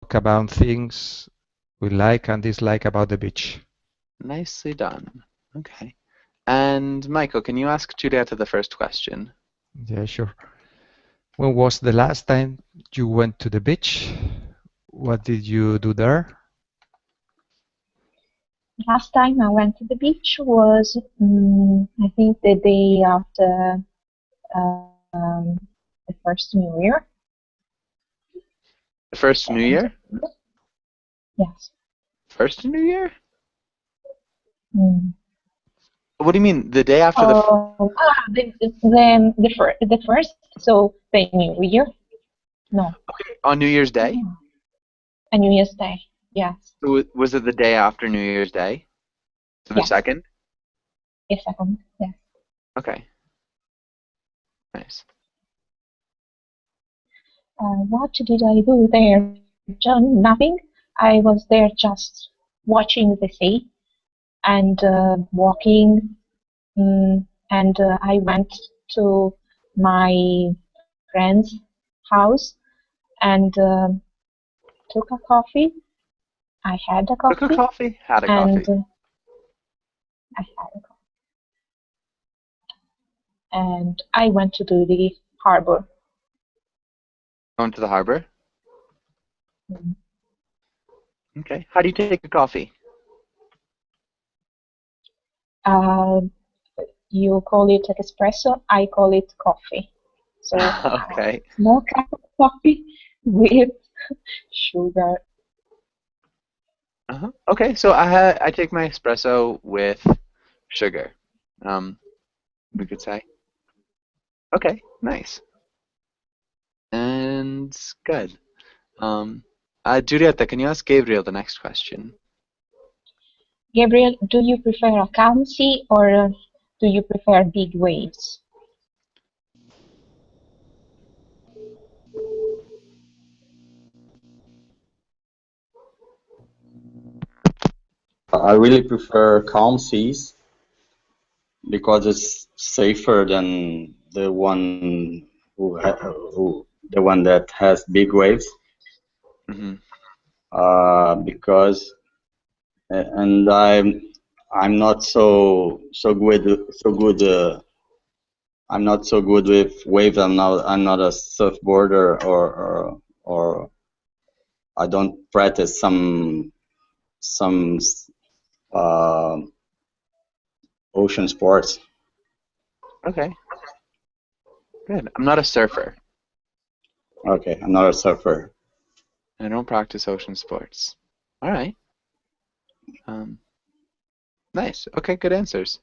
about things we like and dislike about the beach. Nicely done. Okay. And Michael, can you ask Julieta the first question? Yeah, sure. When was the last time you went to the beach? What did you do there? Last time I went to the beach was, I think, the day after the first New Year. The first New Year? Yes. First New Year? Mm. What do you mean? The day after the the first, so the New Year. No. Okay, on New Year's Day? A New Year's Day, yes. So was it the day after New Year's Day? So the Yes. second? A second, yes. Okay. Nice. What did I do there? Nothing. I was there just watching the sea and walking, and I went to my friend's house and took a coffee. I had a Took a coffee. coffee? Had a And coffee. I had a coffee. And I went to the harbor. Going to the harbor? Mm. Okay. How do you take a coffee? You call it espresso, I call it coffee. So Okay. small cup of coffee with sugar. Okay, so I take my espresso with sugar. We could say. Okay, nice. And good. Julieta, can you ask Gabriel the next question? Gabriel, do you prefer a calm sea or do you prefer big waves? I really prefer calm seas because it's safer than the one the one that has big waves. Mm-hmm. Because and I'm not so good. I'm not so good with waves. I'm not a surfboarder or I don't practice some uh, ocean sports. Okay. Good. I'm not a surfer. Okay, I'm not a surfer. I don't practice ocean sports. All right. Nice. Okay, good answers.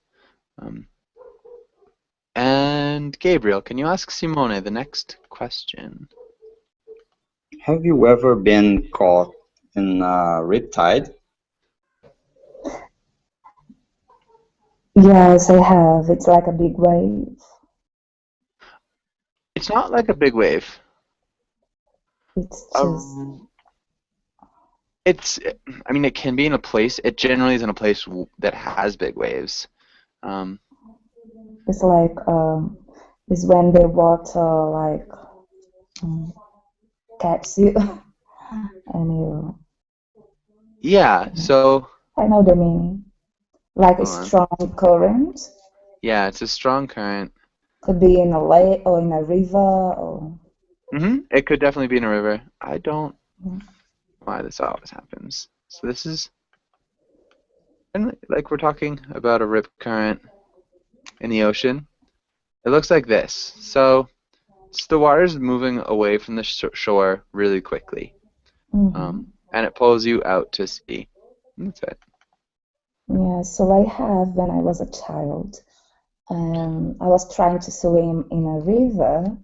And Gabriel, can you ask Simone the next question? Have you ever been caught in a riptide? Yes, I have. It's like a big wave. It's not like a big wave. It's just, I mean, it can be in a place. It generally is in a place that has big waves. it's like, it's when the water like catch you and you. Yeah, so I know the meaning. Like a hold on. strong current. Yeah, it's a strong current. Could be in a lake or in a river or. It could definitely be in a river. I don't know why this always happens. So this is, like we're talking about a rip current in the ocean. It looks like this. So the water is moving away from the shore really quickly, and it pulls you out to sea. That's it. Yeah, so I have when I was a child. I was trying to swim in a river,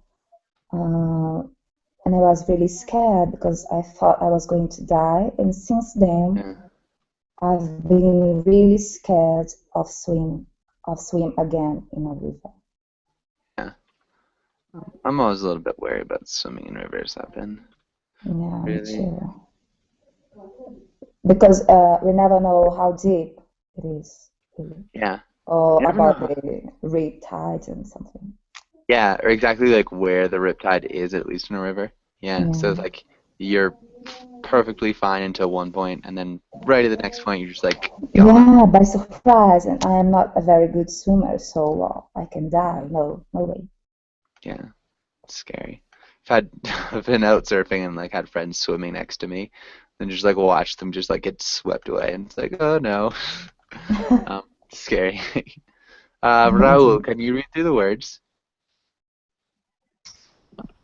and I was really scared because I thought I was going to die. And since then, I've been really scared of swim again in a river. Yeah, I'm always a little bit wary about swimming in rivers. I've been Yeah, me really. too. Because we never know how deep it is, really. Yeah. Or You never know about the rip tide and something. Yeah, or exactly like where the riptide is, at least in a river. Yeah. So it's like perfectly fine until one point, and then right at the next point, you're just like gone. Yeah, by surprise, and I am not a very good swimmer, so I can die. No, no way. Yeah, it's scary. I've been out surfing and like had friends swimming next to me, and just like watch them just like get swept away, and it's like, oh no, scary. Raul, Imagine. can you read through the words?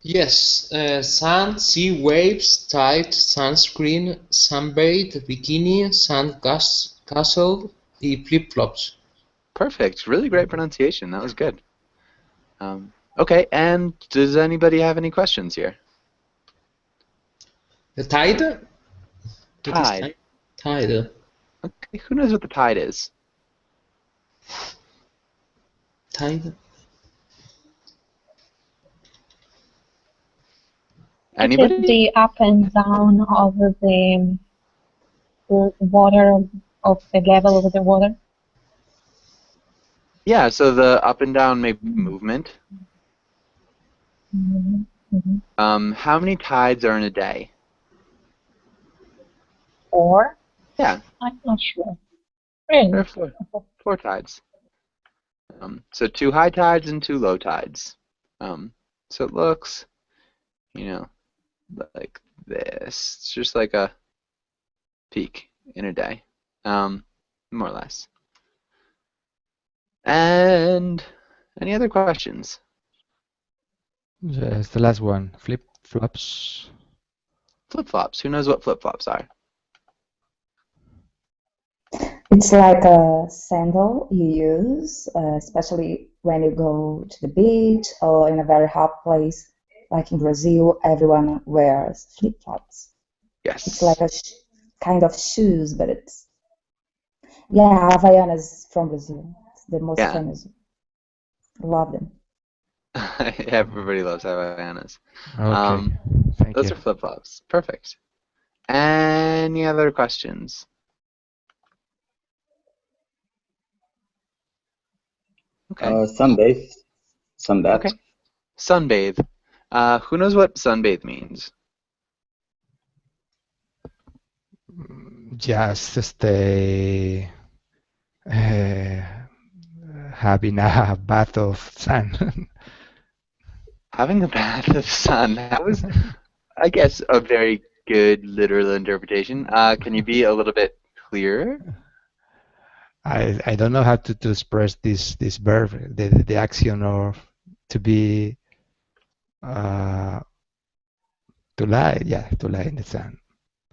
Yes, sand, sea waves, tide, sunscreen, sunbathe, bikini, castle, y flip-flops. Perfect. Really great pronunciation. That was good. Okay, and does anybody have any questions here? The tide? What is Tide. tide? Okay, who knows what the tide is? Tide? It is Anybody? the up and down of the water, of the level of the water. Yeah, so the up and down maybe movement. Mhm, mhm. How many tides are in a day? Or, Yeah, I'm not sure. there Really? are four tides. So 2 high tides and 2 low tides. So it looks, you know, like this. It's just like a peak in a day, more or less. And any other questions? Yes, the last one. Flip-flops. Flip-flops. Who knows what flip-flops are? It's like a sandal you use, especially when you go to the beach or in a very hot place, like in Brazil, everyone wears flip-flops. It's like Yes. a kind of shoes, but it's, yeah, Havaianas from Brazil. It's the most Yeah. famous. Love them. Everybody loves Havaianas. Okay, thank Those you. are flip-flops. Perfect. Any other questions? Okay. Sunbathe. Sunbath. Okay. Sunbathe. Who knows what sunbathe means? Just stay having a bath of sun. Having a bath of sun. That was, I guess, a very good literal interpretation. Can you be a little bit clearer? I don't know how to express this verb, the action of to be to lie, yeah, to lie in the sun.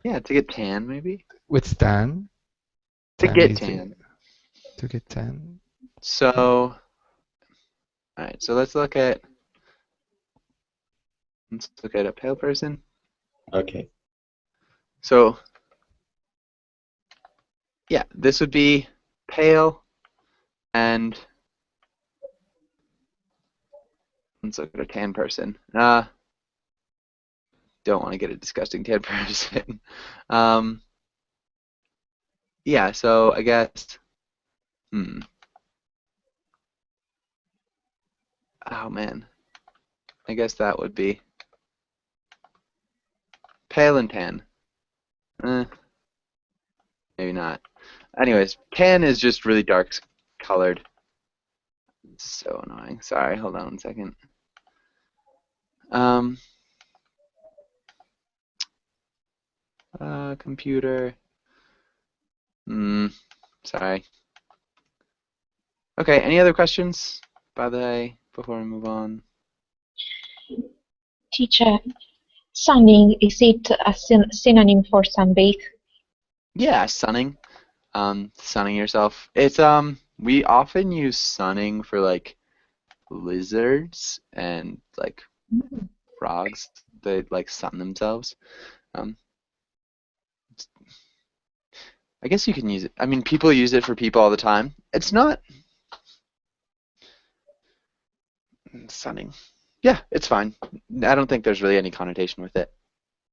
Yeah, to get tan, maybe? Withstand. To Tan get is tan. to get tan. So, alright, so let's look at a pale person. Okay. So, yeah, this would be pale, and let's look at a tan person. Don't want to get a disgusting tan person. Yeah, so I guess, oh man, I guess that would be pale and tan. Maybe not. Anyways, tan is just really dark colored. It's so annoying. Sorry, hold on one second. Computer. Sorry. Okay, any other questions, by the way, before we move on? Teacher, sunning, is it a synonym for sunbathe? Yeah, sunning. Sunning yourself. It's we often use sunning for like lizards and like frogs that like sun themselves. I guess you can use it. I mean, people use it for people all the time. It's not sunning. Yeah, it's fine. I don't think there's really any connotation with it.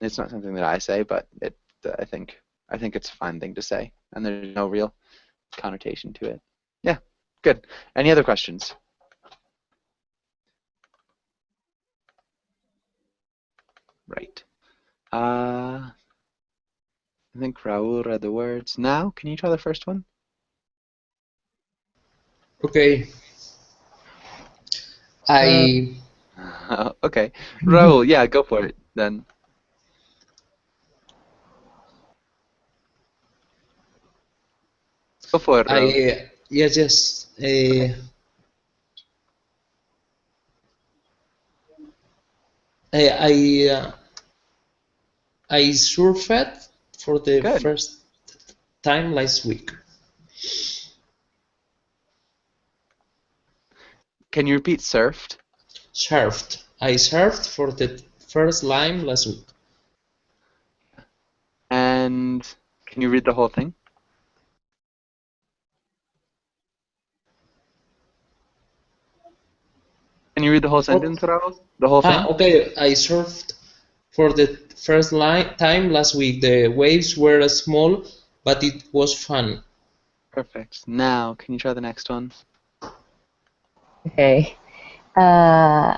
It's not something that I say, but I think it's a fine thing to say, and there's no real connotation to it. Yeah, good. Any other questions? Right. I think Raul read the words. Now, can you try the first one? Okay. I Okay. Raul, yeah, go for it then. Go for it, Raul. yes. Okay. I surfed for the Good. first time last week. Can you repeat surfed? Surfed. I surfed for the first time last week. And can you read the whole thing? Can you read the whole sentence, Raul? The whole thing? Okay. I surfed for the first time last week. The waves were small, but it was fun. Perfect. Now, can you try the next one? Okay. I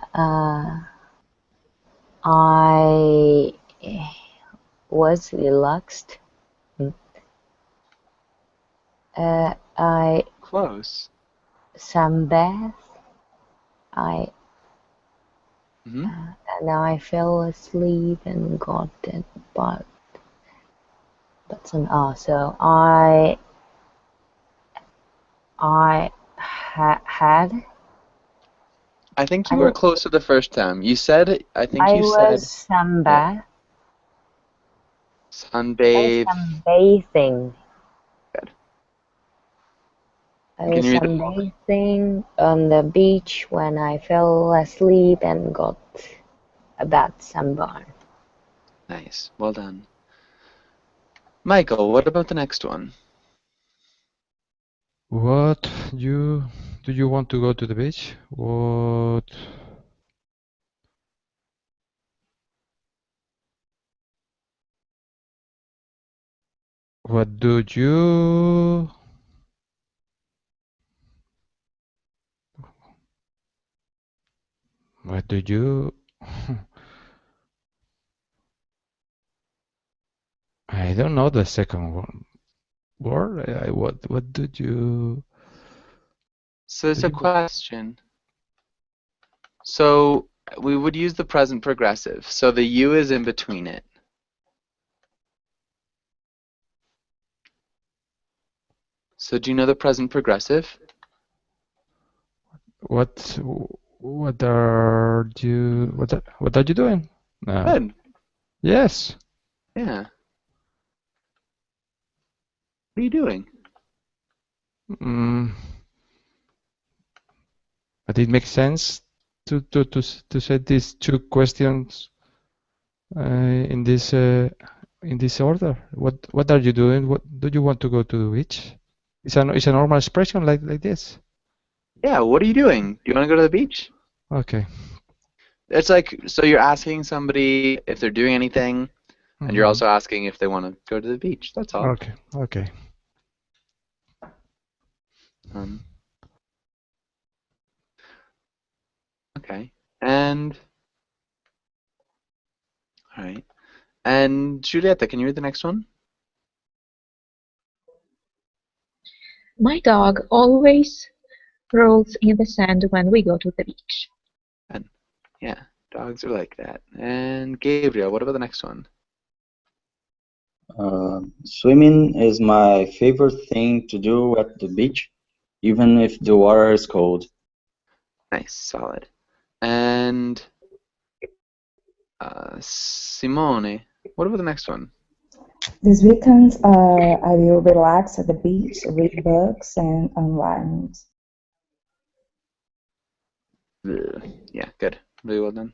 was relaxed. I Close. sunbathed. I Hmm. and I fell asleep and got it, but so had I think I you were close to the first time. You said, I think I you was said sunbathe. sunbathing. Good. I Can was you read the whole thing? sunbathing on the beach when I fell asleep and got a bad sunburn. Nice. Well done. Michael, what about the next one? What do you want to go to the beach? What do you what do you I don't know the second word. What did you So it's a question. So we would use the present progressive. So the U is in between it. So do you know the present progressive? what are you what are you doing? Good. Yes. Yeah. What are you doing? But it makes sense to set these two questions in this order. What are you doing? What do you want to go to the beach? It's a normal expression like this. Yeah, what are you doing? Do you want to go to the beach? Okay. It's like, so you're asking somebody if they're doing anything, and you're also asking if they want to go to the beach. That's all. Okay. Okay. Okay. And all right. And Julieta, can you read the next one? My dog always rolls in the sand when we go to the beach. And yeah, dogs are like that. And Gabriel, what about the next one? Swimming is my favorite thing to do at the beach, even if the water is cold. Nice, solid. And Simone, what about the next one? This weekend, I will relax at the beach, read books, and unwind. Yeah, good. Really well done.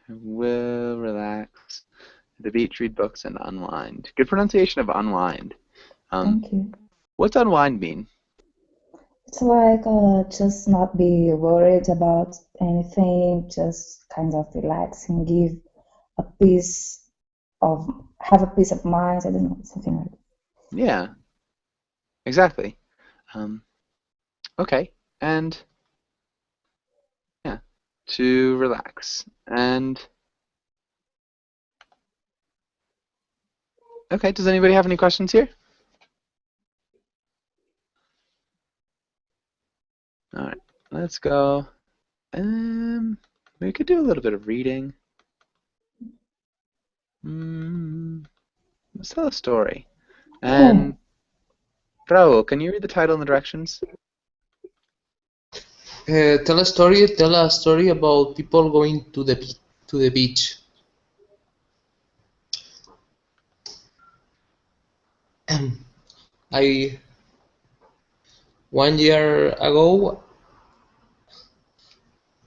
Will relax at the beach, read books, and unwind. Good pronunciation of unwind. Thank you. What's unwind mean? It's like just not be worried about anything, just kind of relaxing, have a peace of mind. I don't know, something like that. Yeah, exactly. Okay, and yeah, to relax. And Okay, does anybody have any questions here? All right, let's go. We could do a little bit of reading. Let's tell a story. And Raul, can you read the title and the directions? Tell a story. Tell a story about people going to the beach. I 1 year ago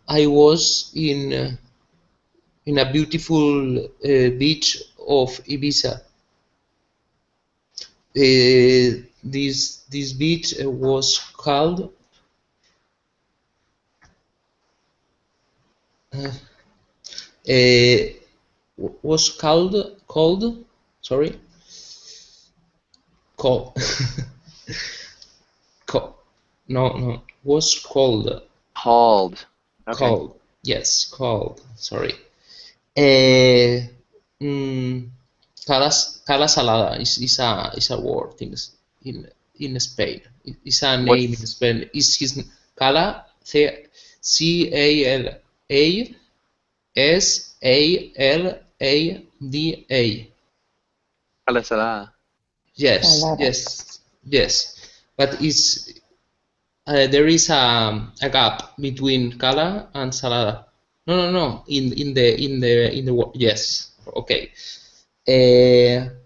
I was in a beautiful beach of Ibiza. This beach was called sorry, called was called Called. Okay. called yes called sorry uh, mm, Cala Salada is a word in Spain. It's a name in Spain. Is his Cala Calada. Cala Salada. Yes, Salada. yes. But there is a gap between Cala and Salada. No. In the word. Yes. Okay. This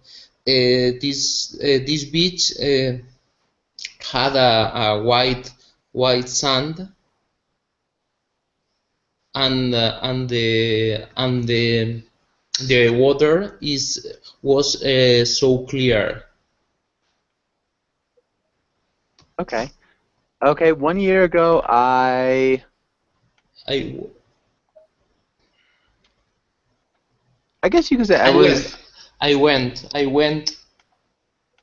beach had a white sand, and the water was so clear. Okay. Okay, 1 year ago I guess you could say I was. I went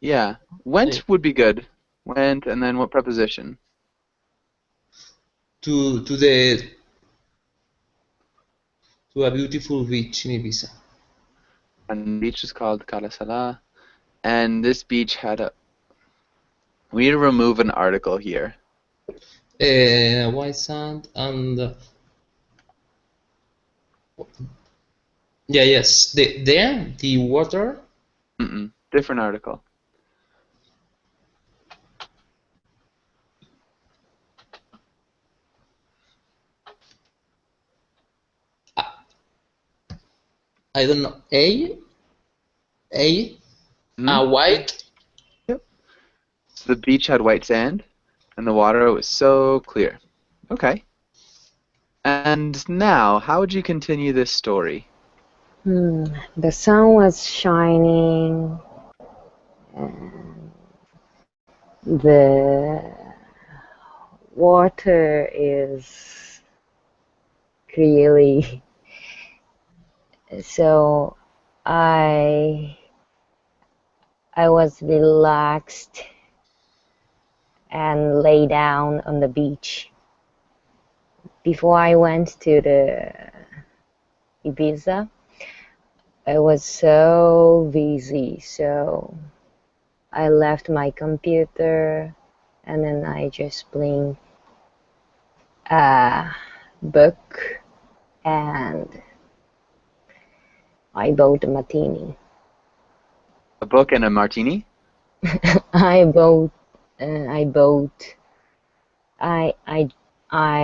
Yeah. Went would be good. Went, and then what preposition? to a beautiful beach in Ibiza. And the beach is called Cala Salada. And this beach had a. We need to remove an article here. White sand and yes, the water. Different article. I don't know. White. Yep. So the beach had white sand, and the water was so clear. Okay. And now, how would you continue this story? The sun was shining, and the water is clearly. So I was relaxed and lay down on the beach. Before I went to the Ibiza, I was so busy, so I left my computer and then I just played a book and I bought a martini. A book and a martini? I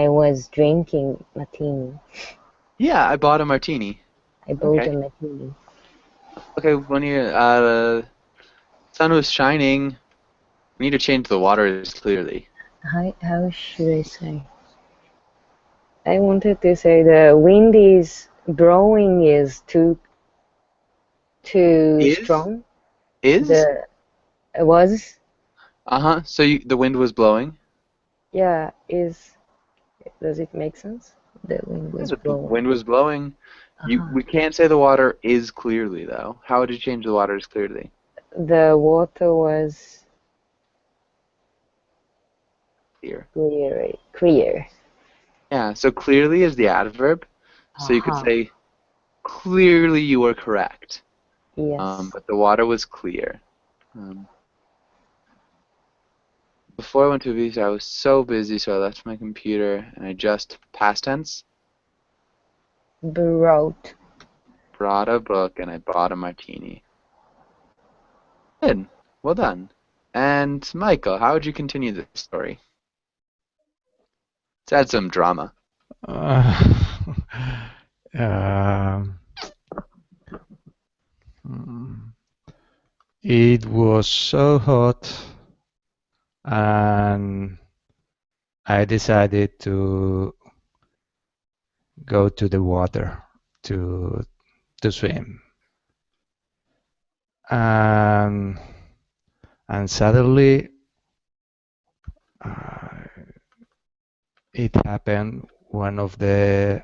was drinking martini. Yeah, I bought a martini. I bought a martini. Okay, when the sun was shining, we need to change the waters clearly. How should I say? I wanted to say the wind is blowing is too strong. It was. So the wind was blowing? Yeah, does it make sense? The wind was blowing. The wind was blowing. We can't say the water is clearly, though. How would you change the waters clearly? The water was clear. Yeah, so clearly is the adverb. So you could say, clearly you were correct. Yes. but the water was clear. Before I went to the beach, I was so busy, so I left my computer and I just, past tense, Brought. brought a book and I bought a martini. Good. Well done. And Michael, how would you continue this story? Let's add some drama. Um, it was so hot, and I decided to go to the water to swim. And suddenly it happened one of the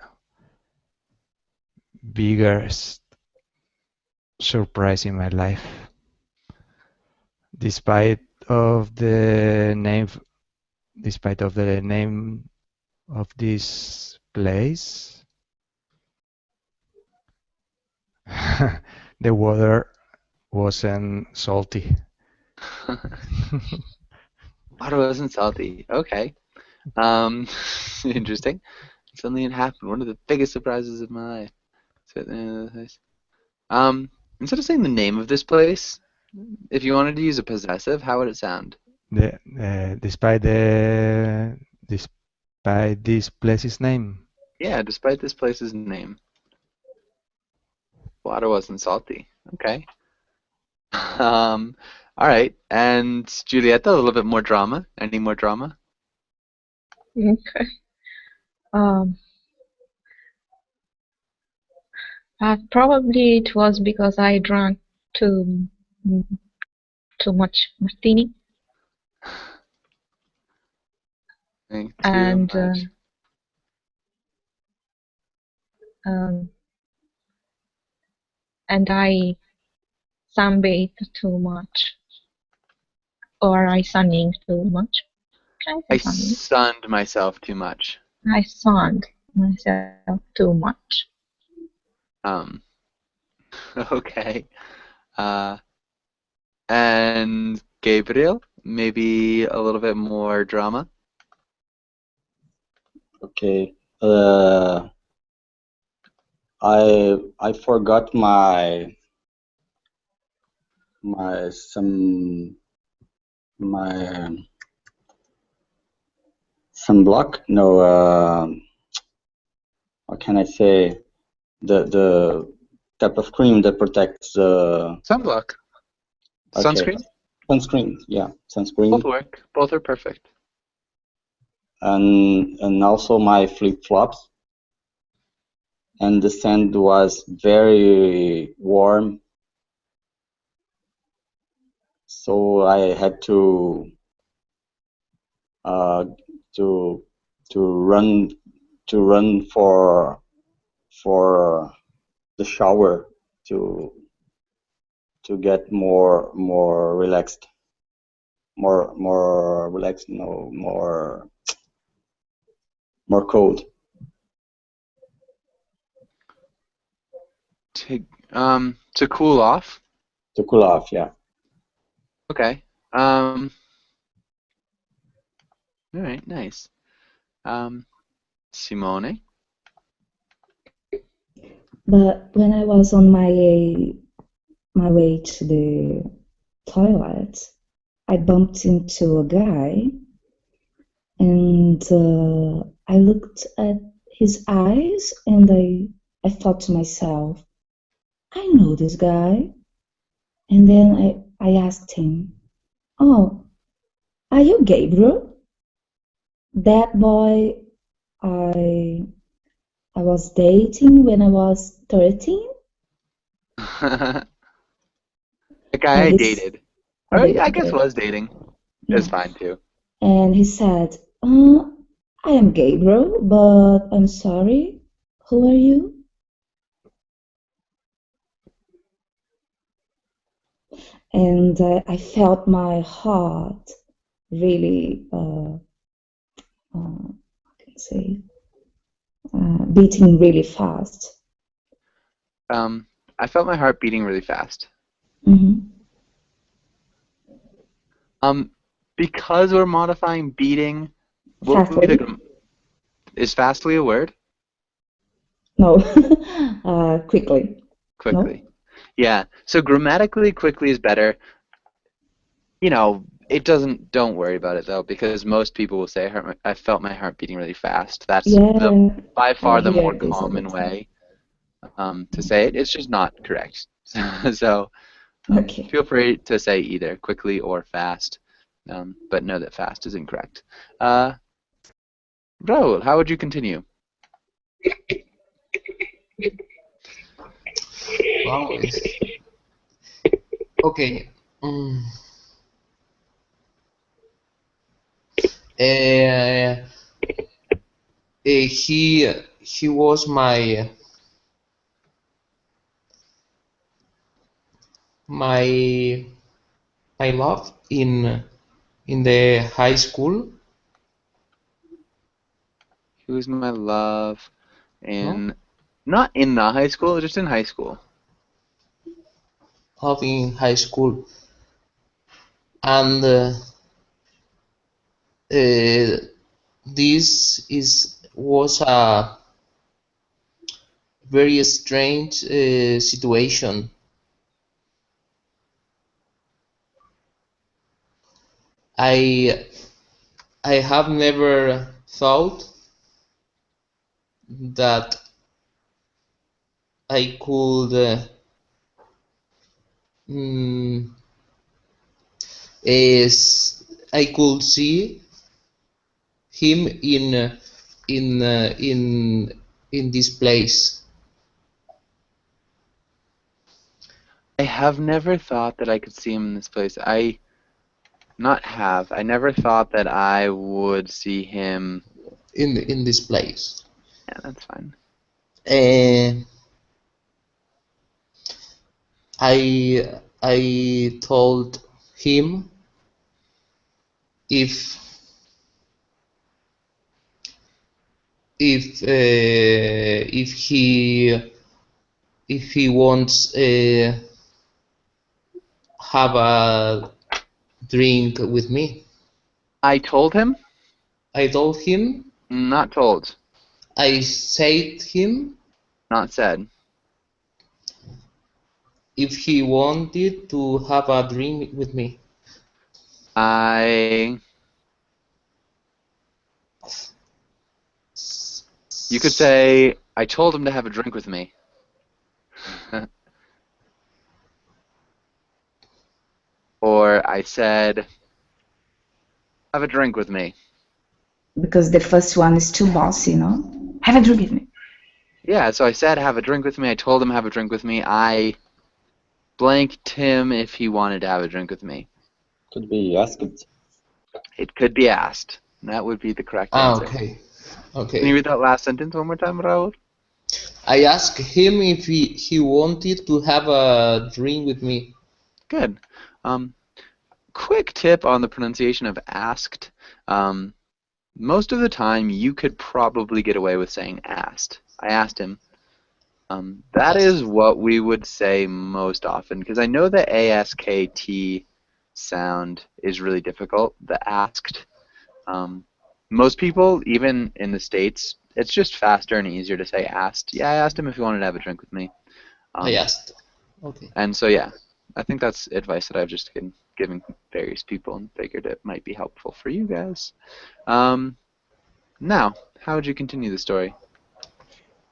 biggest surprise in my life. Despite of the name of this place, the water wasn't salty. Water wasn't salty. Okay. Interesting. Suddenly it happened. One of the biggest surprises of my life. Instead of saying the name of this place, if you wanted to use a possessive, how would it sound? Despite this place's name. Yeah, despite this place's name. Water wasn't salty. Okay. All right. And Julieta, a little bit more drama. Any more drama? Okay. Probably it was because I drank too much martini. Thank you And much. and I sunbathed too much, or I sunning too much. Can I I say sunning? sunned myself too much. I sunned myself too much. Okay. And Gabriel, maybe a little bit more drama. Okay. I forgot my sunblock. No. What can I say? The type of cream that protects the Sunblock. okay. Sunscreen? Sunscreen, yeah, sunscreen. Both work. Both are perfect. And also my flip-flops. And the sand was very warm, so I had to run for the shower to get more relaxed, more relaxed, no, more cold. To cool off. To cool off, yeah. Okay. All right. Nice. Simone. But when I was on my way to the toilet, I bumped into a guy, and I looked at his eyes, and I thought to myself, I know this guy. And then I asked him, "Oh, are you Gabriel? That boy I was dating when I was 13?" The guy And I dated. Or I guess okay. was dating. It's fine too. And he said, I am Gabriel, but I'm sorry. Who are you? And I felt my heart really, how can I say, beating really fast. I felt my heart beating really fast. Mm-hmm. Because we're modifying beating, what would be Fastly? the is fastly a word? No. Quickly. Quickly. No? Yeah. So grammatically, quickly is better. Don't worry about it though, because most people will say I felt my heart beating really fast. That's Yeah, by I far the more hear this all the common time. way to say it. It's just not correct. So Okay. feel free to say either quickly or fast, but know that fast is incorrect. Raul, how would you continue? Wow. Okay. Mm. Uh, he was my my love in the high school. Who's my love? No, Not in the high school, just in high school. love in high school, and this was a very strange situation. I I have never thought that I could mm, I could see him in uh, in in this place. I have never thought that I could see him in this place. I never thought that I would see him. In this place. Yeah, that's fine. Uh, I told him if if he wants have a drink with me. I told him? I told him. Not told. I said him Not said. if he wanted to have a drink with me. You could say, I told him to have a drink with me. Or I said, have a drink with me. Because the first one is too bossy, no? Have a drink with me. Yeah, so I said, have a drink with me. I told him, have a drink with me. I blanked him if he wanted to have a drink with me. Could be asked. It could be asked. That would be the correct answer. Okay. Can you read that last sentence one more time, Raul? I asked him if he wanted to have a drink with me. Good. Quick tip on the pronunciation of asked. Most of the time, you could probably get away with saying asked. I asked him. That is what we would say most often, because I know the ASKT sound is really difficult, the asked. Most people, even in the States, it's just faster and easier to say asked. Yeah, I asked him if he wanted to have a drink with me. I asked. Okay. And so, yeah, I think that's advice that I've just been giving various people and figured it might be helpful for you guys. Now, how would you continue the story?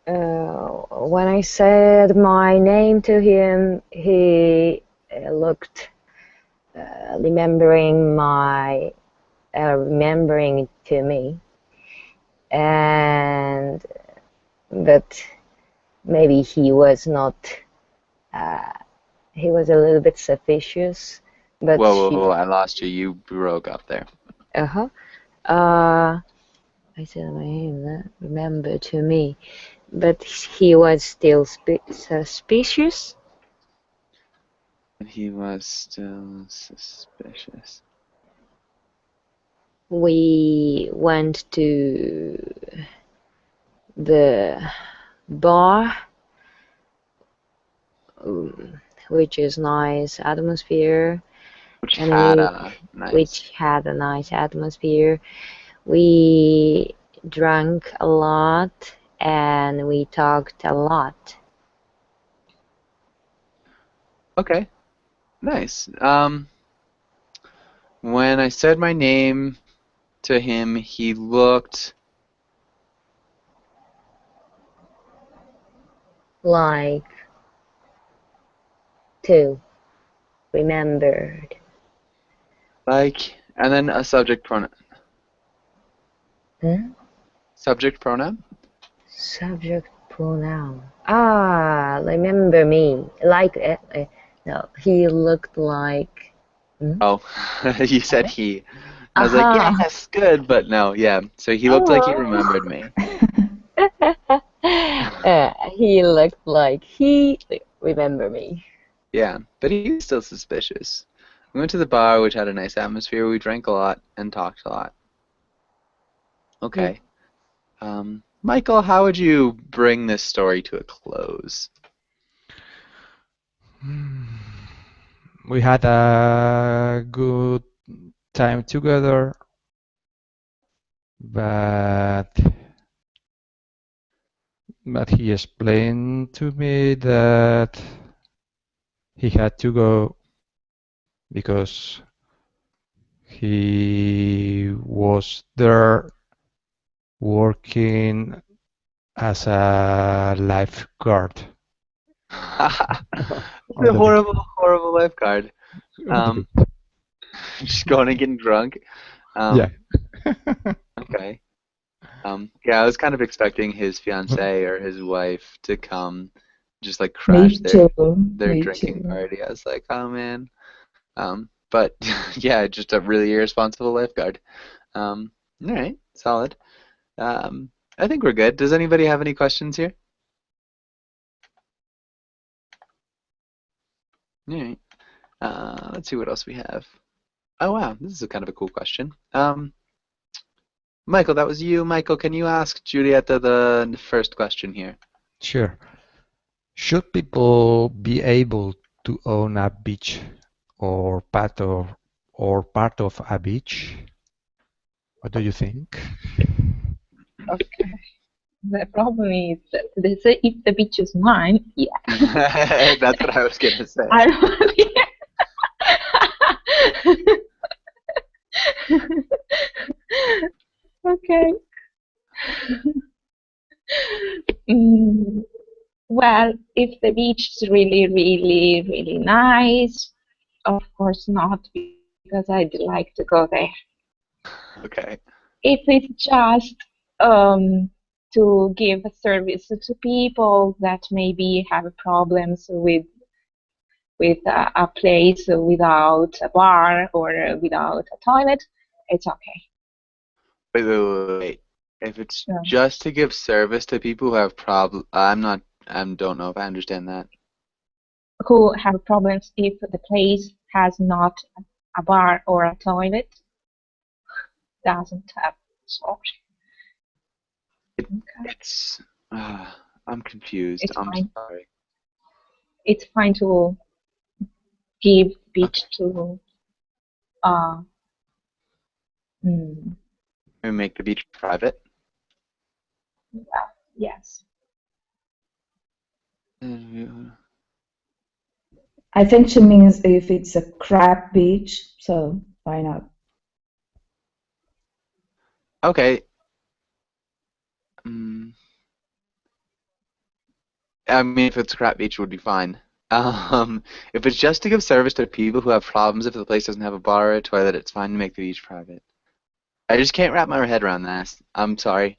When I said my name to him, he looked, remembering to me, but maybe he was not. He was a little bit suspicious, but Whoa, I lost you. You broke up there. I said my name, remember to me, but he was still suspicious. He was still suspicious. We went to the bar which is nice atmosphere, Which and had a which had a nice atmosphere. We drank a lot and we talked a lot. Okay, nice. When I said my name to him, he looked Like to remembered. like, and then a subject pronoun. Huh? Subject pronoun? Subject pronoun. Ah, remember me. Like no, he looked like. Oh, you said he. I was like, Aha. yes, good, but no, yeah. So he looked like he remembered me. He looked like he remember me. Yeah, but he's still suspicious. We went to the bar, which had a nice atmosphere. We drank a lot and talked a lot. Okay. Michael, how would you bring this story to a close? We had a good time together, but he explained to me that he had to go because he was there working as a lifeguard It's on a the beach. horrible, horrible lifeguard. On the beach. Just going and getting drunk. Yeah. Okay. Yeah, I was kind of expecting his fiance or his wife to come, just like crash Me too. their Me drinking too. party. I was like, oh man. But yeah, just a really irresponsible lifeguard. All right, solid. I think we're good. Does anybody have any questions here? All right. Let's see what else we have. Oh wow, this is a kind of a cool question. Michael, that was you. Michael, can you ask Julieta the first question here? Sure. Should people be able to own a beach or part of a beach? What do you think? Okay. The problem is that they say if the beach is mine, yeah. That's what I was gonna say. I don't Okay. Well, if the beach is really, really, really nice, of course not, because I'd like to go there. Okay. If it's just to give a service to people that maybe have problems with a place without a bar or without a toilet, it's okay. Wait. If it's Yeah. just to give service to people who have problems, I don't know if I understand that. Who have problems if the place has not a bar or a toilet, doesn't have. Sorry. It's, I'm confused. It's I'm fine. sorry. It's fine to give beach to We make the beach private. yes. I think she means if it's a crab beach, so why not? Okay. I mean, if it's a crap beach, it would be fine. If it's just to give service to people who have problems, if the place doesn't have a bar or a toilet, it's fine to make the beach private. I just can't wrap my head around that. I'm sorry.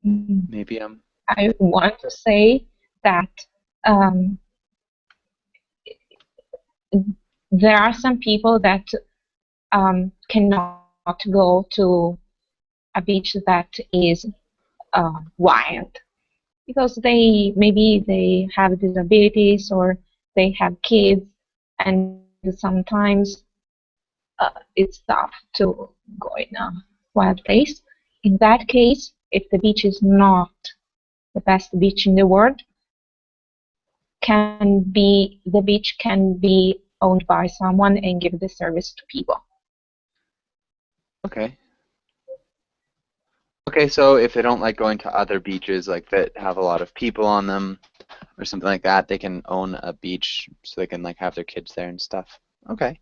Maybe I'm. I want to say that there are some people that cannot go to a beach that is wild because maybe they have disabilities or they have kids, and sometimes it's tough to go in a wild place. In that case, if the beach is not the best beach in the world, the beach can be owned by someone and give the service to people. Okay. Okay, so if they don't like going to other beaches like that have a lot of people on them or something like that, they can own a beach so they can like have their kids there and stuff. Okay.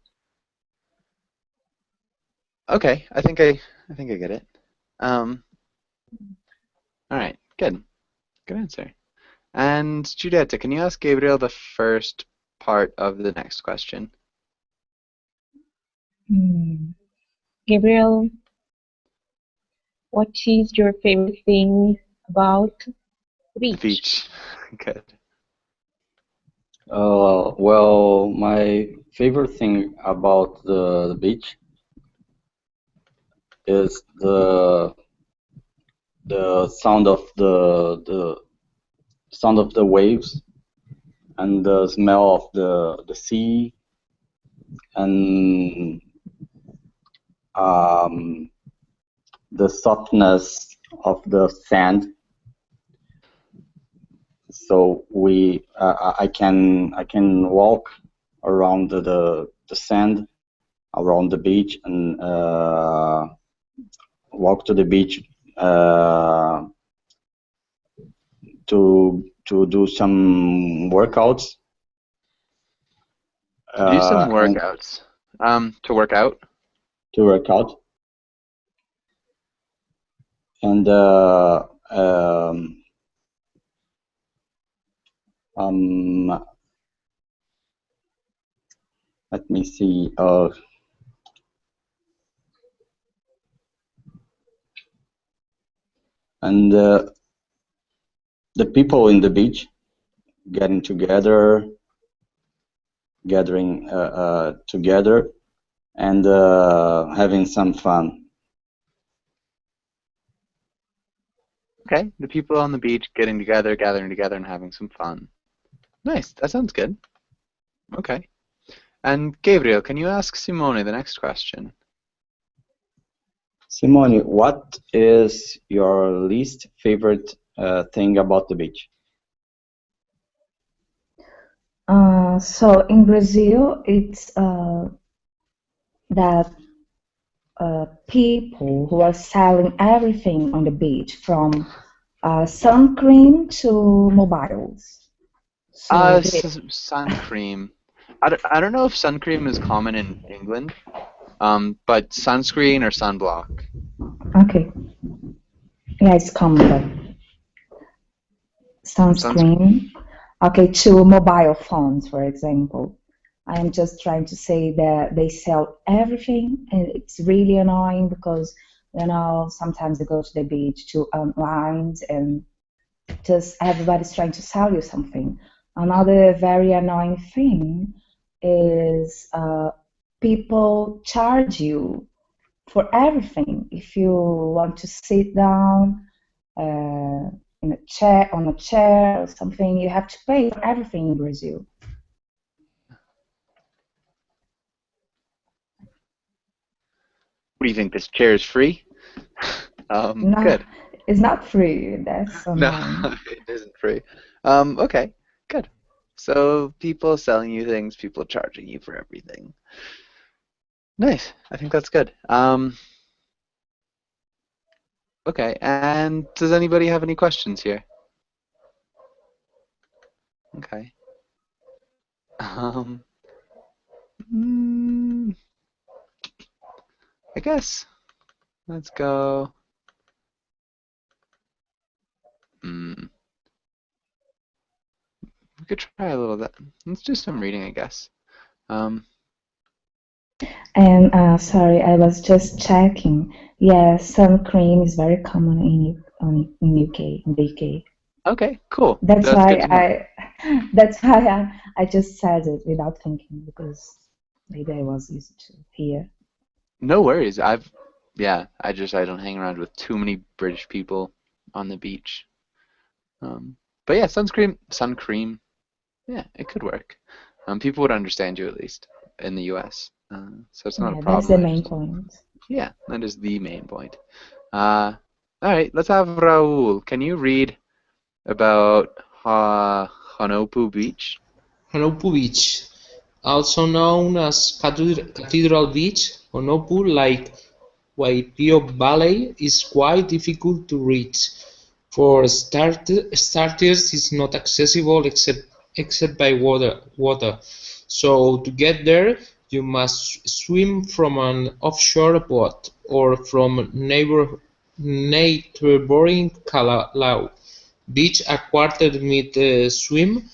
Okay, I think I get it. All right, good. Good answer. And Giulietta, can you ask Gabriel the first part of the next question? Gabriel, what is your favorite thing about the beach? The beach. Good. Well, my favorite thing about the beach is the sound of the sound of the waves and the smell of the sea and the softness of the sand. So I can walk around the sand around the beach and walk to the beach to do some workouts. Do some workouts. To work out. To work out. And let me see. And the people in the beach gathering together, and having some fun. Okay, the people on the beach gathering together, and having some fun. Nice, that sounds good. Okay. And Gabriel, can you ask Simone the next question? Simone, what is your least favorite thing about the beach? So in Brazil, it's that people who are selling everything on the beach, from sun cream to mobiles. So Sun cream. I don't know if sun cream is common in England, but sunscreen or sunblock. okay, yeah, it's common. Sunscreen. Okay, to mobile phones, for example. I'm just trying to say that they sell everything, and it's really annoying because, you know, sometimes they go to the beach to unwind and just everybody's trying to sell you something. Another very annoying thing is people charge you for everything. If you want to sit down in a chair, on a chair or something, you have to pay for everything in Brazil. What do you think? This chair is free? No, good. It's not free. That's annoying. No, it isn't free. Okay, good. So people selling you things, people charging you for everything. Nice. I think that's good. Okay, and does anybody have any questions here? Okay. I guess. Let's go. We could try a little bit. Let's do some reading, I guess. And sorry, I was just checking. Yeah, sun cream is very common in UK, in the UK. Okay, cool. That's why I just said it without thinking, because maybe I was used to hear. No worries. I don't hang around with too many British people on the beach. But yeah, sun cream. Yeah, it could work. People would understand you at least in the US. So it's not a problem. That's the main point. Yeah, that is the main point. All right, let's have Raul. Can you read about Honopu Beach? Honopu Beach, also known as Cathedral Beach, Honopu, like Waipio Valley, is quite difficult to reach. For starters, it's not accessible except by water. So to get there, you must swim from an offshore boat or from neighboring Callao Beach a quarter-mile swim,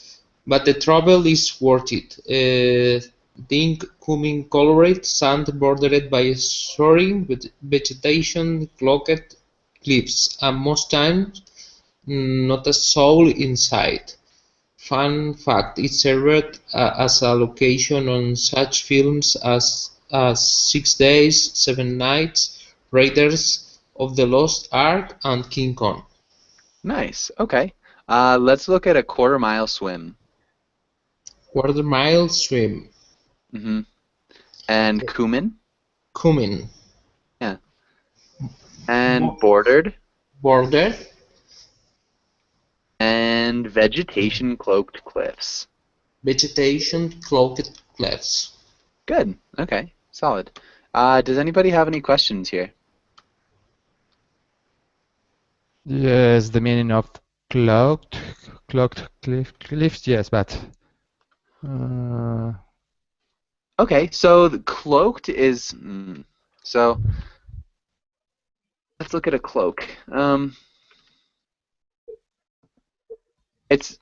but the travel is worth it. Pink cumin-colored sand bordered by soaring vegetation-cloaked cliffs, and most times not a soul inside. Fun fact, it served as a location on such films as 6 Days, 7 Nights, Raiders of the Lost Ark, and King Kong. Nice. Okay. Let's look at a quarter-mile swim. Quarter-mile swim. Mm-hmm. And cumin? Cumin. Yeah. And bordered? Border. And vegetation-cloaked cliffs. Vegetation-cloaked cliffs. Good. Okay. Solid. Does anybody have any questions here? Yes, the meaning of cloaked cliffs, yes, but Okay, so the cloaked is so let's look at a cloak. It's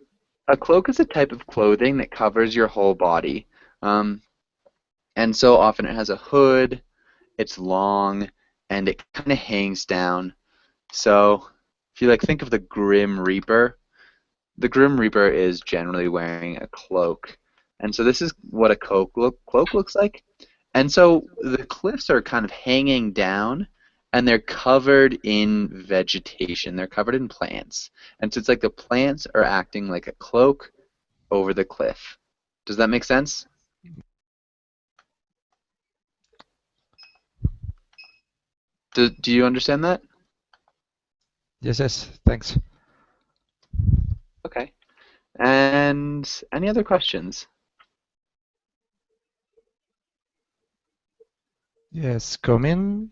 a cloak is a type of clothing that covers your whole body, and so often it has a hood. It's long and it kind of hangs down. So if you like think of the Grim Reaper, the Grim Reaper is generally wearing a cloak, and so this is what a cloak looks like. And so the cliffs are kind of hanging down, and they're covered in vegetation. They're covered in plants, and so it's like the plants are acting like a cloak over the cliff. Does that make sense? Do you understand that? yes, thanks. Okay. And any other questions? Yes, cumin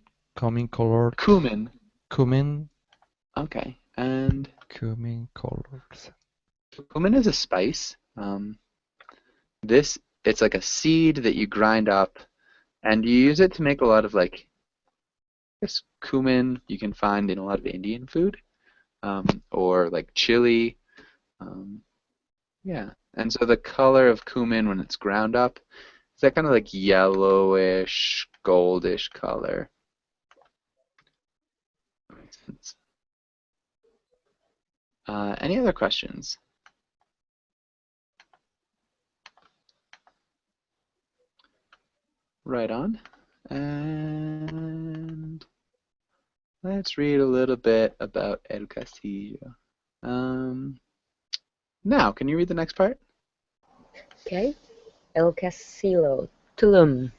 colored. Cumin. Cumin Okay. And colored. cumin is a spice. It's like a seed that you grind up, and you use it to make a lot of like, I guess cumin you can find in a lot of Indian food, or like chili. Yeah, and so the color of cumin when it's ground up is that kind of like yellowish, goldish color. That makes sense. Any other questions? Right on. And let's read a little bit about El Castillo. Now, can you read the next part? Okay. El Castillo, Tulum,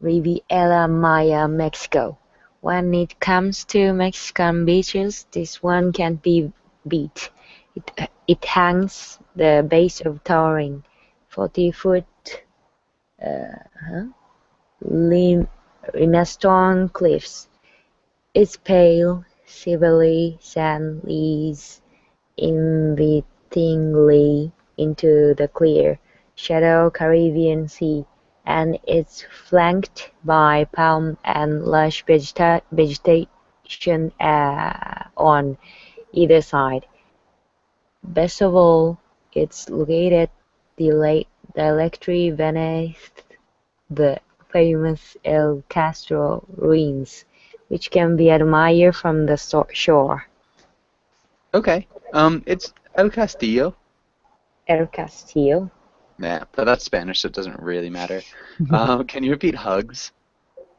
Riviera Maya, Mexico. When it comes to Mexican beaches, this one can't be beat. It hangs the base of towering 40-foot limestone cliffs. Its pale, silvery sand leads invitingly into the clear, shallow Caribbean Sea, and it's flanked by palm and lush vegetation on either side. Best of all, it's located directly beneath the famous El Castro ruins, which can be admired from the shore. Okay. It's El Castillo. El Castillo. Yeah, but that's Spanish, so it doesn't really matter. Can you repeat hugs?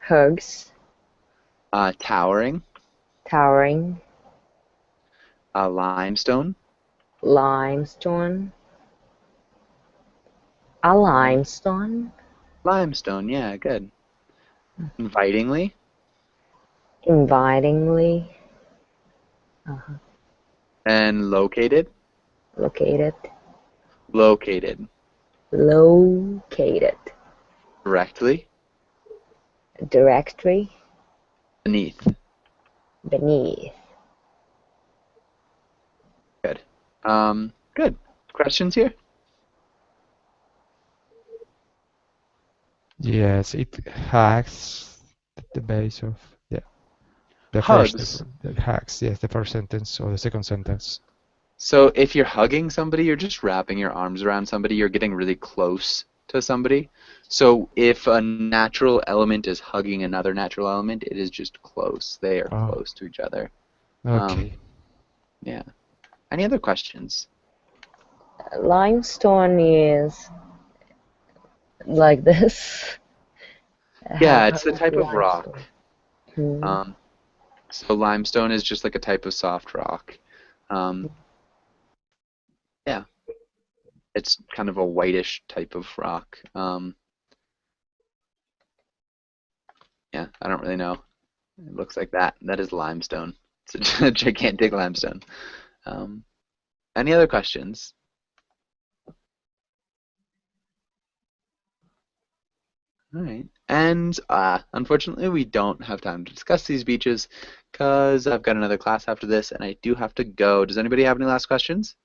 Hugs. Towering. Towering. Limestone. Limestone. A limestone. Limestone, yeah, good. Invitingly. Invitingly. And located. Located. Located. Located. Directly. Directory. Beneath. Beneath. Good. Good. Questions here? Yes, it hacks the base of the Hugs. the hacks. Yes, the first sentence or the second sentence. So if you're hugging somebody, you're just wrapping your arms around somebody. You're getting really close to somebody. So if a natural element is hugging another natural element, it is just close. They are Oh, close to each other. okay. Yeah. Any other questions? Limestone is like this. Yeah, How it's a is type of rock. limestone? Hmm. So limestone is just like a type of soft rock. Yeah, it's kind of a whitish type of rock. Yeah, I don't really know. It looks like that. That is limestone. It's a gigantic limestone. Any other questions? All right. And unfortunately, we don't have time to discuss these beaches because I've got another class after this and I do have to go. Does anybody have any last questions?